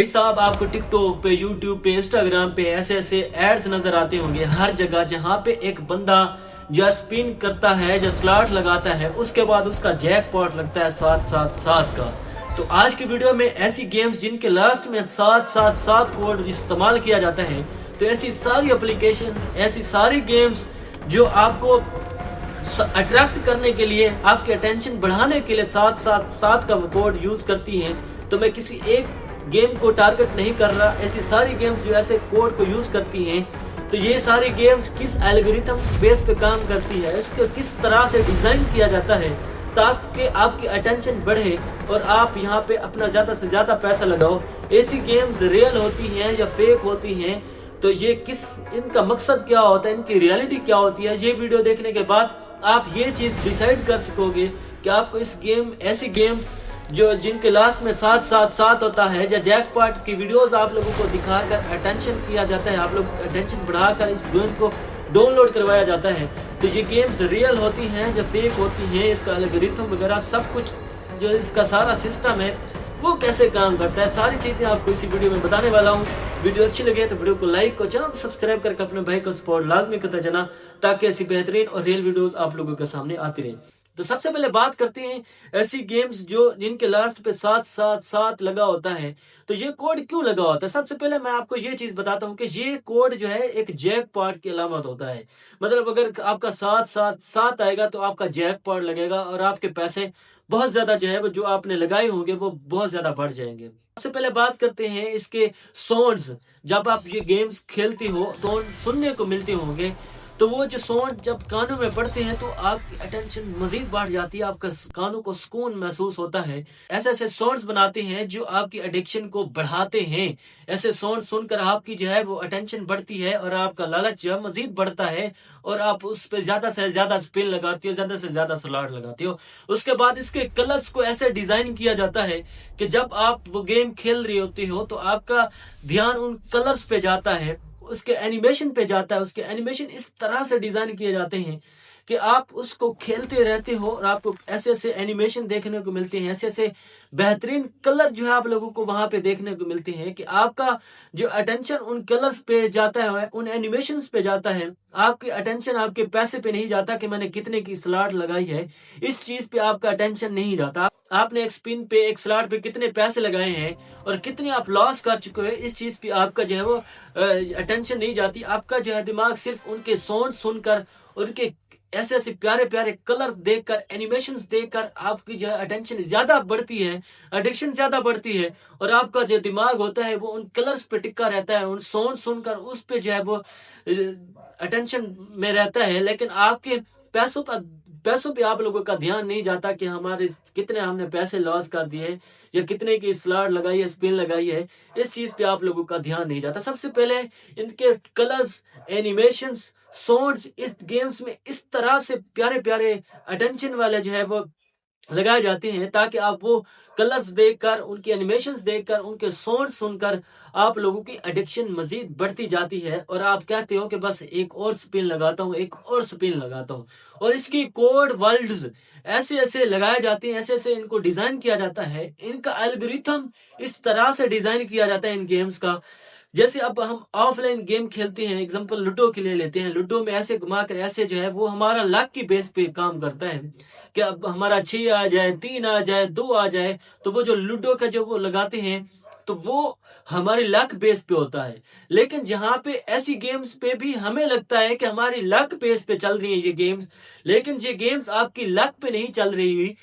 भाई साहब, आपको टिकटॉक पे, यूट्यूब पे, इंस्टाग्राम पे ऐसे ऐसे एड्स नजर आते होंगे हर जगह, जहां पे एक बंदा जो स्पिन करता है, जो स्लॉट लगाता है, उसके बाद उसका जैकपॉट लगता है 777 का। तो आज की वीडियो में ऐसी गेम्स जिनके लास्ट में 777 कोड इस्तेमाल किया जाता है, तो ऐसी सारी एप्लीकेशंस, ऐसी सारी गेम्स जो आपको अट्रैक्ट करने के लिए, आपके अटेंशन बढ़ाने के लिए 777 का कोड यूज करती हैं। तो मैं किसी एक गेम को टारगेट नहीं कर रहा, ऐसी सारी गेम्स जो ऐसे कोड को यूज करती हैं। तो ये सारी गेम्स किस एल्गोरिथम बेस पे काम करती है, इसको किस तरह से डिजाइन किया जाता है ताकि आपकी अटेंशन बढ़े और आप यहाँ पे अपना ज्यादा से ज्यादा पैसा लगाओ। ऐसी गेम्स रियल होती हैं या फेक होती हैं, तो ये किस, इनका मकसद क्या होता है, इनकी रियलिटी क्या होती है, ये वीडियो देखने के बाद आप ये चीज डिसाइड कर सकोगे कि आपको इस गेम, ऐसी गेम जो जिनके लास्ट में 777 होता है, या जैकपॉट की वीडियोस आप लोगों को दिखाकर अटेंशन किया जाता है, आप लोग अटेंशन बढ़ाकर इस गेम को डाउनलोड करवाया जाता है। तो ये गेम्स रियल होती हैं या फेक होती हैं, इसका एल्गोरिथम वगैरह सब कुछ, जो इसका सारा सिस्टम है वो कैसे काम करता है, सारी चीजें आपको इसी वीडियो में बताने वाला हूँ। वीडियो अच्छी लगे तो वीडियो को लाइक और चैनल को सब्सक्राइब करके अपने भाई को सपोर्ट लाजमी करता जाना, ताकि ऐसी बेहतरीन और रियल वीडियोस आप लोगों के सामने आती रहे। तो सबसे पहले बात करते हैं ऐसी गेम्स जो जिनके लास्ट पे 777 लगा होता है। तो ये कोड क्यों लगा होता है? सबसे पहले मैं आपको ये चीज बताता हूँ कि ये कोड जो है एक जैकपॉट की अलामत होता है। मतलब अगर आपका 777 आएगा तो आपका जैकपॉट लगेगा और आपके पैसे बहुत ज्यादा जो है वो जो आपने लगाए होंगे वो बहुत ज्यादा बढ़ जाएंगे। सबसे पहले बात करते हैं इसके साउंड्स। जब आप ये गेम्स खेलते हो तो सुनने को मिलते होंगे, तो वो जो साउंड जब कानों में पड़ते हैं तो आपकी अटेंशन मजीद बढ़ जाती है, आपका कानों को सुकून महसूस होता है। ऐसे ऐसे साउंड्स बनाते हैं जो आपकी एडिक्शन को बढ़ाते हैं। ऐसे साउंड सुनकर आपकी जो है वो अटेंशन बढ़ती है और आपका लालच जो है मजीद बढ़ता है, और आप उस पर ज्यादा से ज्यादा स्पिन लगाते हो, ज्यादा से ज्यादा स्लॉट लगाते हो। उसके बाद इसके कलर्स को ऐसे डिजाइन किया जाता है कि जब आप वो गेम खेल रहे होते हो तो आपका ध्यान उन कलर्स पे जाता है, उसके एनिमेशन पे जाता है। उसके एनिमेशन इस तरह से डिजाइन किए जाते हैं कि आप उसको खेलते रहते हो और आपको ऐसे ऐसे एनिमेशन देखने को मिलते हैं, ऐसे ऐसे बेहतरीन कलर जो है आप लोगों को वहां पे देखने को मिलते हैं कि आपका जो अटेंशन उन कलर्स पे जाता है, उन एनिमेशंस पे जाता है। आपकी अटेंशन आपके पैसे पे नहीं जाता कि मैंने कितने की स्लॉट लगाई है, इस चीज पे आपका अटेंशन नहीं जाता। आपने एक स्पिन पे, एक स्लॉट पे कितने पैसे लगाए हैं और कितने आप लॉस कर चुके हैं, इस चीज पे आपका जो है वो अटेंशन नहीं जाती। आपका जो है दिमाग सिर्फ उनके साउंड सुनकर, उनके ऐसे ऐसे प्यारे प्यारे कलर देखकर, एनिमेशंस देखकर आपकी जो है अटेंशन ज्यादा बढ़ती है, एडिक्शन ज्यादा बढ़ती है, और आपका जो दिमाग होता है वो उन कलर्स पे टिका रहता है, उन साउंड सुनकर उस पे जो है वो अटेंशन में रहता है। लेकिन आपके पैसों पे आप लोगों का ध्यान नहीं जाता कि हमारे कितने हमने पैसे लॉस कर दिए या कितने की स्लॉट लगाई है, स्पिन लगाई है, इस चीज पे आप लोगों का ध्यान नहीं जाता। सबसे पहले इनके कलर्स, एनिमेशंस, साउंड्स इस गेम्स में इस तरह से प्यारे प्यारे अटेंशन वाले जो है वो लगाए जाते हैं ताकि आप वो कलर्स देखकर, उनके एनिमेशंस देखकर, उनके साउंड सुनकर आप लोगों की एडिक्शन मजीद बढ़ती जाती है और आप कहते हो कि बस एक और स्पिन लगाता हूँ, एक और स्पिन लगाता हूँ। और इसकी कोड वर्ल्ड्स ऐसे ऐसे लगाए जाते हैं, ऐसे ऐसे इनको डिजाइन किया जाता है, इनका एल्गोरिथम इस तरह से डिजाइन किया जाता है इन गेम्स का। जैसे अब हम ऑफलाइन गेम खेलते हैं, एग्जांपल लूडो के लिए लेते हैं। लूडो में ऐसे घुमा कर ऐसे जो है वो हमारा लक की बेस पे काम करता है कि अब हमारा 6 आ जाए, 3 आ जाए, 2 आ जाए, तो वो जो लूडो का जो वो लगाते हैं तो वो हमारी लक बेस पे होता है। लेकिन जहां पे ऐसी गेम्स पे भी हमें लगता है कि हमारी लक बेस पे चल रही है ये गेम्स, लेकिन ये गेम्स आपकी लक पे नहीं चल रही हुई।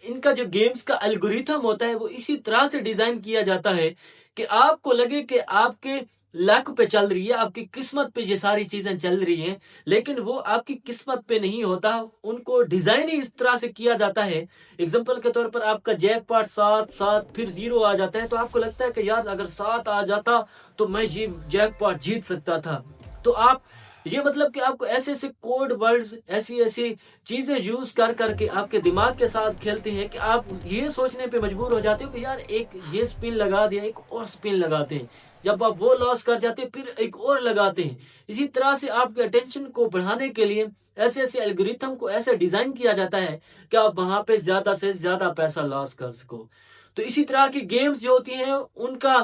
इनका जो गेम्स का एल्गोरिथम होता है वो इसी तरह से डिजाइन किया जाता है कि आपको लगे कि आपके लक पे चल रही है, आपकी किस्मत पे ये सारी चीजें चल रही हैं, लेकिन वो आपकी किस्मत पे नहीं होता। उनको डिजाइन ही इस तरह से किया जाता है। एग्जांपल के तौर पर आपका जैकपॉट 7 7 फिर 0 आ जाता है, तो आपको लगता है कि यार अगर 7 आ जाता तो मैं ये जैकपॉट जीत सकता था। तो आप ये मतलब कि आपको ऐसे ऐसे कोड वर्ड्स, ऐसी ऐसी चीजें यूज कर करके आपके दिमाग के साथ खेलते हैं कि आप ये सोचने पे मजबूर हो जाते हो कि यार एक ये स्पिन लगा दिया, एक और स्पिन लगाते हैं। जब आप वो लॉस कर जाते हैं फिर एक और लगाते हैं। इसी तरह से आपके अटेंशन को बढ़ाने के लिए ऐसे ऐसे एल्गोरिथम को ऐसे डिजाइन किया जाता है कि आप वहां पे ज्यादा से ज्यादा पैसा लॉस कर सको। तो इसी तरह की गेम्स जो होती हैं उनका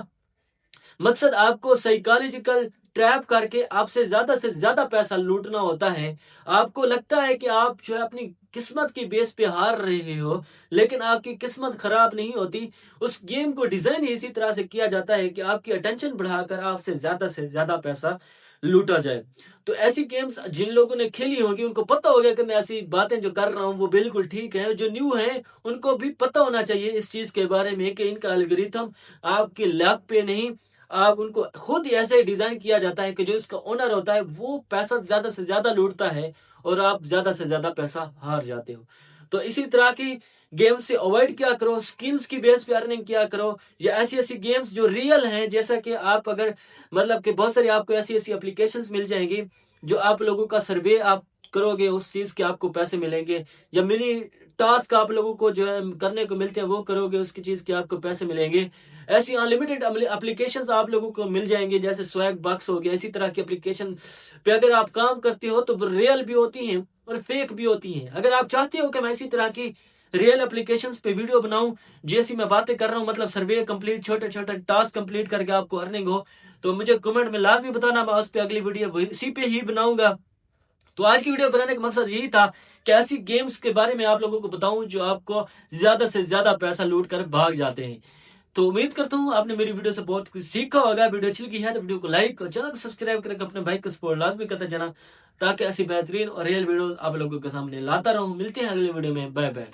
मकसद आपको साइकोलॉजिकल ट्रैप करके आपसे से ज्यादा पैसा लूटना होता है। आपको लगता है कि आप जो है अपनी किस्मत की बेस पे हार रहे हो, लेकिन आपकी किस्मत खराब नहीं होती। उस गेम को डिजाइन ही इसी तरह से किया जाता है कि आपकी अटेंशन बढ़ाकर आपसे ज्यादा पैसा लूटा जाए। तो ऐसी गेम्स जिन लोगों ने खेली होगी उनको पता होगा कि मैं ऐसी बातें जो कर रहा हूँ वो बिल्कुल ठीक है। जो न्यू है उनको भी पता होना चाहिए इस चीज के बारे में कि इनका एल्गोरिथम आपकी लक पे नहीं, आप उनको खुद ऐसे डिजाइन किया जाता है कि जो इसका ओनर होता है वो पैसा ज्यादा से ज्यादा लूटता है और आप ज्यादा से ज्यादा पैसा हार जाते हो। तो इसी तरह की गेम से अवॉइड किया करो, स्किल्स की बेस पे अर्निंग किया करो, या ऐसी ऐसी गेम्स जो रियल हैं। जैसा कि आप अगर मतलब कि बहुत सारी आपको ऐसी ऐसी एप्लीकेशंस मिल जाएंगी जो आप लोगों का सर्वे आप करोगे उस चीज के आपको पैसे मिलेंगे, या मिनी टास्क आप लोगों को जो है करने को मिलते हैं वो करोगे उसकी चीज के आपको पैसे मिलेंगे। ऐसी अनलिमिटेड एप्लीकेशंस आप लोगों को मिल जाएंगे जैसे स्वैग बक्स हो गया। इसी तरह की एप्लीकेशन पे अगर आप काम करते हो तो वो रियल भी होती हैं और फेक भी होती हैं। अगर आप चाहते हो कि मैं इसी तरह की रियल एप्लीकेशंस पे वीडियो बनाऊं जैसी मैं बातें कर रहा हूं, मतलब सर्वे कंप्लीट, छोटे छोटे टास्क कंप्लीट करके आपको अर्निंग हो, तो मुझे कमेंट में लाजमी बताना, मैं उस पर अगली वीडियो इसी पे ही बनाऊंगा। तो आज की वीडियो बनाने का मकसद यही था कि ऐसी गेम्स के बारे में आप लोगों को बताऊं जो आपको ज्यादा से ज्यादा पैसा लूट कर भाग जाते हैं। तो उम्मीद करता हूं आपने मेरी वीडियो से बहुत कुछ सीखा होगा। वीडियो अच्छी लगी है तो वीडियो को लाइक और चैनल को सब्सक्राइब करके अपने भाई को सपोर्ट लाजमी करते जाना, ताकि ऐसी बेहतरीन और रियल वीडियो आप लोगों के सामने लाता रहूं। मिलते हैं अगली वीडियो में, बाय बाय।